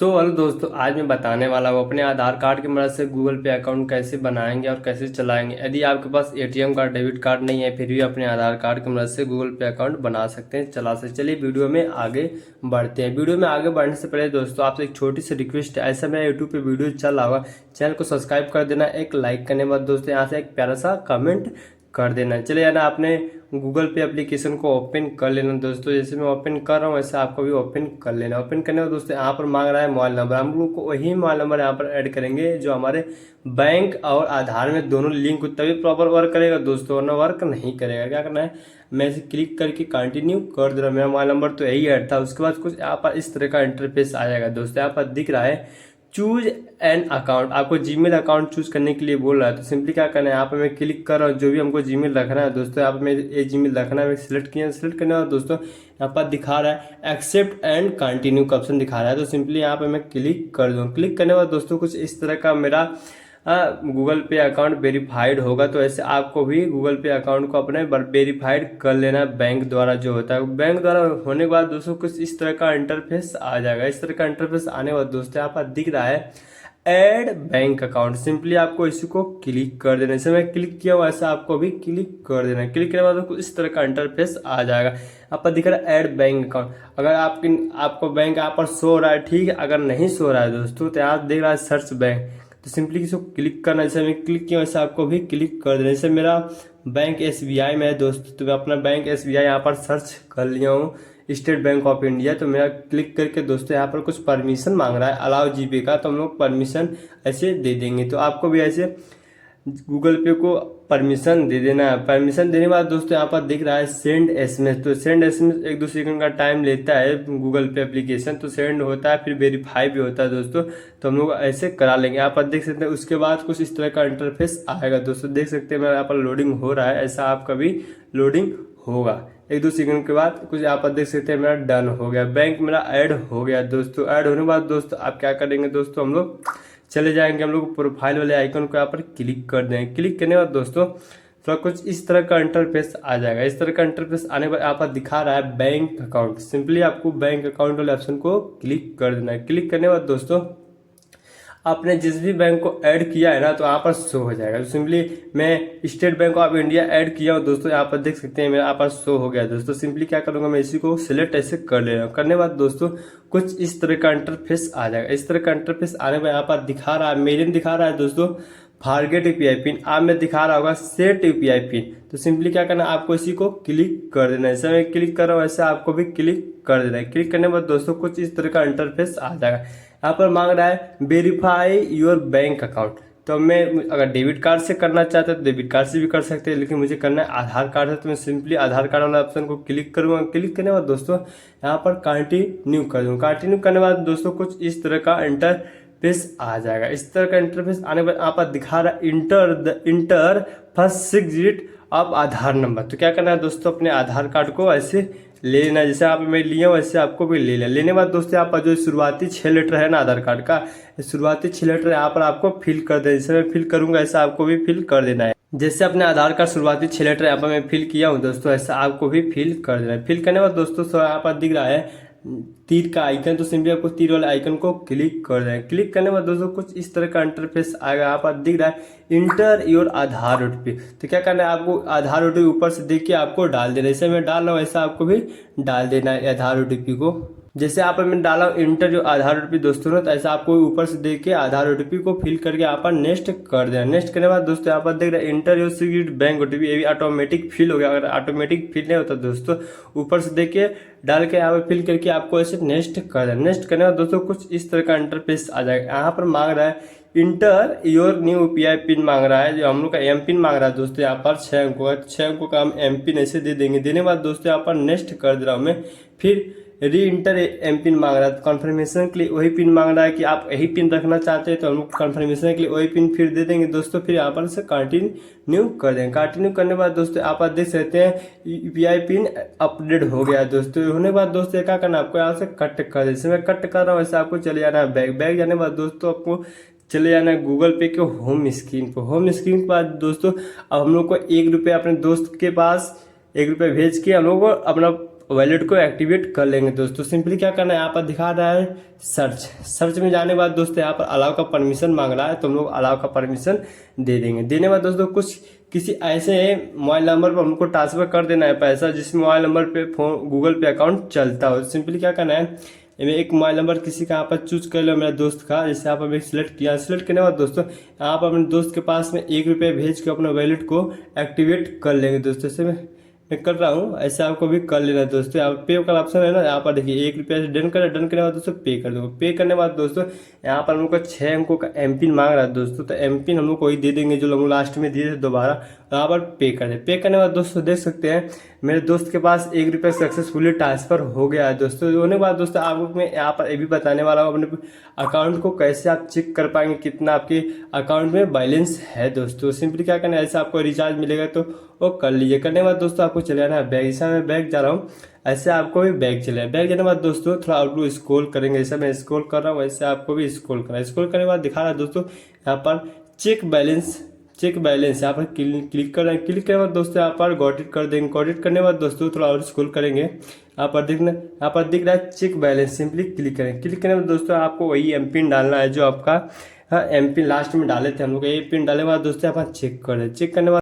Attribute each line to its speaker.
Speaker 1: Hello दोस्तों, आज मैं बताने वाला हूँ अपने आधार कार्ड की मदद से गूगल पे अकाउंट कैसे बनाएंगे और कैसे चलाएंगे। यदि आपके पास एटीएम कार्ड, डेबिट कार्ड नहीं है, फिर भी अपने आधार कार्ड की मदद से गूगल पे अकाउंट बना सकते हैं, चला सकते हैं। चलिए वीडियो में आगे बढ़ते हैं। वीडियो में आगे बढ़ने से पहले दोस्तों आपसे एक छोटी सी रिक्वेस्ट है। ऐसा मेरा यूट्यूब पे वीडियो चल रहा होगा, चैनल को सब्सक्राइब कर देना, एक लाइक करने के बाद दोस्तों यहाँ से एक प्यारा सा कमेंट कर देना। चलिए यार, आपने गूगल पे एप्लीकेशन को ओपन कर लेना दोस्तों। जैसे मैं ओपन कर रहा हूँ वैसे आपको भी ओपन कर लेना। ओपन करने के दोस्तों यहाँ पर मांग रहा है मोबाइल नंबर। हम लोग को वही मोबाइल नंबर यहाँ पर ऐड करेंगे जो हमारे बैंक और आधार में दोनों लिंक हो, तभी प्रॉपर वर्क करेगा दोस्तों, वरना वर्क नहीं करेगा। क्या करना है, मैं इसे क्लिक करके कंटिन्यू कर दे रहा हूँ। मेरा मोबाइल नंबर तो यही ऐड था। उसके बाद कुछ यहाँ पर इस तरह का इंटरफेस आ जाएगा दोस्तों। यहाँ पर दिख रहा है चूज एन अकाउंट, आपको जीमेल अकाउंट चूज करने के लिए बोल रहा है। तो सिंपली क्या करना है, यहाँ पे मैं क्लिक कर रहा हूँ जो भी हमको जीमेल रखना है दोस्तों। यहाँ पे मैं ये जीमेल रखना है, मैं सिलेक्ट किया। सिलेक्ट करने बाद दोस्तों यहाँ पर दिखा रहा है एक्सेप्ट एंड कंटिन्यू का ऑप्शन दिखा रहा है। तो सिंपली यहाँ पे मैं क्लिक कर दूँ। क्लिक करने के बाद दोस्तों कुछ इस तरह का मेरा गूगल पे अकाउंट वेरीफाइड होगा। तो ऐसे आपको भी गूगल पे अकाउंट को अपने वेरीफाइड कर लेना बैंक द्वारा जो होता है। बैंक द्वारा होने के बाद दोस्तों कुछ इस तरह का इंटरफेस आ जाएगा। इस तरह का इंटरफेस आने के बाद दोस्तों यहाँ पर दिख रहा है ऐड बैंक अकाउंट। सिंपली आपको इसी को क्लिक कर देना। जैसे मैं क्लिक किया वैसे आपको भी क्लिक कर देना। क्लिक करने के बाद कुछ इस तरह का इंटरफेस आ जाएगा। यहाँ पर दिख रहा है ऐड बैंक अकाउंट। अगर आपको बैंक यहाँ पर शो हो रहा है, ठीक है। अगर नहीं शो रहा है दोस्तों तो यहाँ दिख रहा है सर्च बैंक। तो सिंपली इसको क्लिक करना। जैसे मैं क्लिक किया वैसे आपको भी क्लिक कर देना। जैसे मेरा बैंक एसबीआई में है दोस्तों, तो मैं अपना बैंक एसबीआई यहाँ पर सर्च कर लिया हूँ, स्टेट बैंक ऑफ इंडिया। तो मेरा क्लिक करके दोस्तों यहाँ पर कुछ परमिशन मांग रहा है अलाउ जीपे का, तो हम लोग परमिशन ऐसे दे देंगे। तो आपको भी ऐसे गूगल पे को परमिशन दे देना है। परमिशन देने के बाद दोस्तों यहाँ पर दिख रहा है सेंड एसएमएस। तो सेंड एसएमएस 1-2 सेकंड का टाइम लेता है गूगल पे एप्लीकेशन, तो सेंड होता है फिर वेरीफाई भी होता है दोस्तों। तो हम लोग ऐसे करा लेंगे। यहाँ पर देख सकते हैं। उसके बाद कुछ इस तरह का इंटरफेस आएगा दोस्तों। देख सकते हैं मेरा यहाँ पर लोडिंग हो रहा है, ऐसा आपका भी लोडिंग होगा। 1-2 सेकंड के बाद कुछ यहाँ पर देख सकते हैं मेरा डन हो गया, बैंक मेरा ऐड हो गया दोस्तों। ऐड होने के बाद दोस्तों आप क्या करेंगे दोस्तों, हम लोग चले जाएंगे, हम लोग प्रोफाइल वाले आइकन को यहाँ पर क्लिक कर देंगे। क्लिक करने के बाद दोस्तों थोड़ा कुछ इस तरह का इंटरफेस आ जाएगा। इस तरह का इंटरफेस आने पर यहाँ पर दिखा रहा है बैंक अकाउंट। सिंपली आपको बैंक अकाउंट वाले ऑप्शन को क्लिक कर देना है। क्लिक करने के बाद दोस्तों आपने जिस भी बैंक को ऐड किया है ना, तो यहाँ पर शो हो जाएगा। तो सिंपली मैं state bank of India add किया हूँ दोस्तों। यहाँ पर देख सकते हैं मेरा यहाँ पर शो हो गया दोस्तों। सिंपली क्या करूँगा, मैं इसी को सिलेक्ट ऐसे कर ले रहा हूँ। करने के बाद दोस्तों कुछ इस तरह का इंटरफेस आ जाएगा। इस तरह का इंटरफेस आने पर यहाँ पर दिखा रहा है, मेरे में दिखा रहा है दोस्तों फॉरगेट यूपीआई पिन। आप में दिखा रहा होगा सेट यूपीआई पिन। तो सिंपली क्या करना है, आपको इसी को क्लिक कर देना है। जैसे मैं क्लिक कर रहा हूँ वैसे आपको भी क्लिक कर देना है। क्लिक करने के बाद दोस्तों कुछ इस तरह का इंटरफेस आ जाएगा। यहाँ पर मांग रहा है वेरीफाई योर बैंक अकाउंट। तो मैं अगर डेबिट कार्ड से करना चाहते हैं तो डेबिट कार्ड से भी कर सकते हैं, लेकिन मुझे करना है आधार कार्ड है, तो मैं सिंपली आधार कार्ड वाला ऑप्शन को क्लिक करूँगा। क्लिक करने के बाद दोस्तों यहाँ पर कंटिन्यू कर दूँगा। कंटिन्यू करने के बाद दोस्तों कुछ इस तरह का इंटरफेस आ जाएगा। इस तरह का इंटरफेस आने के बाद यहाँ पर दिखा रहा है inter first 6 digit of Aadhaar number. तो क्या करना है दोस्तों, अपने आधार कार्ड को ऐसे ले लेना। जैसे आप मैं लिया वैसे आपको भी ले लेना। लेने के बाद दोस्तों यहाँ पर जो शुरुआती 6 लेटर है ना आधार कार्ड का, शुरुआती 6 लेटर यहाँ पर आपको फिल कर देना। जैसे मैं फिल करूंगा ऐसा आपको भी फिल कर देना है। जैसे अपने आधार कार्ड शुरुआती 6 लेटर यहाँ पर मैं फिल किया हूँ दोस्तों, ऐसा आपको भी फिल कर देना है। फिल करने के बाद दोस्तों यहाँ पर दिख रहा है तीर का आइकन। तो सिंपली आपको तीर वाले आइकन को क्लिक कर दें। क्लिक करने के बाद दोस्तों कुछ इस तरह का इंटरफेस आएगा। यहाँ पर दिख रहा है इंटर योर आधार ओटीपी। तो क्या करना है, आपको आधार ओटीपी ऊपर से देख के आपको डाल देना है। जैसे मैं डाल रहा हूँ ऐसा आपको भी डाल देना है आधार ओटीपी को। जैसे यहाँ पर मैंने डाला इंटर जो आधार ओटीपी दोस्तों ने, तो ऐसा आपको ऊपर से देख के आधार ओटीपी को फिल करके यहाँ पर नेक्स्ट कर देना। नेक्स्ट करने के बाद दोस्तों यहाँ पर देख रहे हैं inter your secret bank OTP. ये भी ऑटोमेटिक फिल हो गया। अगर ऑटोमेटिक फिल नहीं होता दोस्तों, ऊपर से देख के डाल के यहाँ पर फिल करके आपको ऐसे नेक्स्ट कर देना। नेक्स्ट करने के बाद दोस्तों कुछ इस तरह का इंटरफेस आ जाएगा। यहाँ पर मांग रहा है inter your new UPI pin मांग रहा है, जो हम लोग का एम पिन मांग रहा है दोस्तों। यहाँ पर 6 अंकों का 6 अंकों का हम एम पिन ऐसे दे देंगे। देने के बाद दोस्तों यहाँ पर नेक्स्ट कर दे रहा हूँ मैं। फिर री इंटर एम पिन मांग रहा है, तो कन्फर्मेशन के लिए वही पिन मांग रहा है कि आप यही पिन रखना चाहते हैं, तो हम लोग कन्फर्मेशन के लिए वही पिन फिर दे देंगे दोस्तों। फिर यहाँ पर से कंटिन्यू कर देंगे। कंटिन्यू करने के बाद दोस्तों आप देख सकते हैं यूपीआई पिन अपडेट हो गया दोस्तों। होने के बाद दोस्तों क्या करना है, आपको यहाँ से कट कर दे। जैसे मैं कट कर रहा हूँ वैसे आपको चले जाना है बैक जाने के बाद दोस्तों आपको चले जाना है गूगल पे के होम स्क्रीन पर। होम स्क्रीन के बाद दोस्तों अब हम लोग को 1 रुपये अपने दोस्त के पास 1 रुपये भेज के हम लोग को अपना वॉलेट को एक्टिवेट कर लेंगे दोस्तों। सिंपली क्या करना है, यहाँ पर दिखा रहा है सर्च में जाने के बाद दोस्तों यहाँ पर अलाउ का परमिशन मांग रहा है, तो हम लोग अलाउ का परमिशन दे देंगे। देने के बाद दोस्तों कुछ किसी ऐसे मोबाइल नंबर पर हमको ट्रांसफर कर देना है पैसा जिस मोबाइल नंबर पे फोन गूगल पे अकाउंट चलता हो। सिंपली क्या करना है, एक मोबाइल नंबर किसी का यहाँ पर चूज कर लो, मेरा दोस्त का, जैसे यहाँ पर मैं सिलेक्ट किया। सिलेक्ट करने के बाद दोस्तों यहाँ पर अपने दोस्त के पास में 1 रुपये भेज के अपने वॉलेट को एक्टिवेट कर लेंगे दोस्तों। ऐसे मैं कर रहा हूँ, ऐसे आपको भी कर लेना है दोस्तों। यहाँ पे का ऑप्शन है ना, यहाँ पर देखिए 1 रुपया से डन करने के बाद दोस्तों पे कर दो। पे करने के बाद दोस्तों यहाँ पर हम लोग का 6 अंकों का एम पिन मांग रहा है दोस्तों, तो एम पिन हम लोग को ही दे देंगे जो हम लास्ट में दिए थे दोबारा। यहाँ पर पे कर दे। पे करने के बाद दोस्तों देख सकते हैं मेरे दोस्त के पास 1 रुपया सक्सेसफुली ट्रांसफर हो गया है दोस्तों। होने के बाद दोस्तों आपको मैं यहाँ पर ये भी बताने वाला हूँ अपने अकाउंट को कैसे आप चेक कर पाएंगे कितना आपके अकाउंट में बैलेंस है दोस्तों। सिंपली क्या करना है, ऐसे आपको रिचार्ज मिलेगा तो वो कर लीजिए। करने के बाद दोस्तों आपको चले जाना है बैग। जैसा मैं बैग जा रहा हूँ ऐसे आपको भी बैग चले। बैग जाने के बाद दोस्तों थोड़ा आउटलू स्क्रॉल करेंगे, जैसे मैं स्क्रॉल कर रहा हूँ वैसे आपको भी स्क्रॉल करना है। स्क्रॉल करने के बाद दिखा रहा है दोस्तों यहाँ पर चेक बैलेंस यहाँ पर क्लिक करना है। क्लिक करने के बाद दोस्तों यहाँ पर गॉट इट कर देंगे। गॉट इट करने के बाद दोस्तों थोड़ा और स्क्रॉल करेंगे, यहाँ पर दिख रहा है चेक बैलेंस। सिंपली क्लिक करें। क्लिक करने के बाद दोस्तों आपको वही एम पिन डालना है जो आपका एम पिन लास्ट में डाले थे हम लोग। ये पिन डालने के बाद दोस्तों आप चेक कर दें। चेक करने के बाद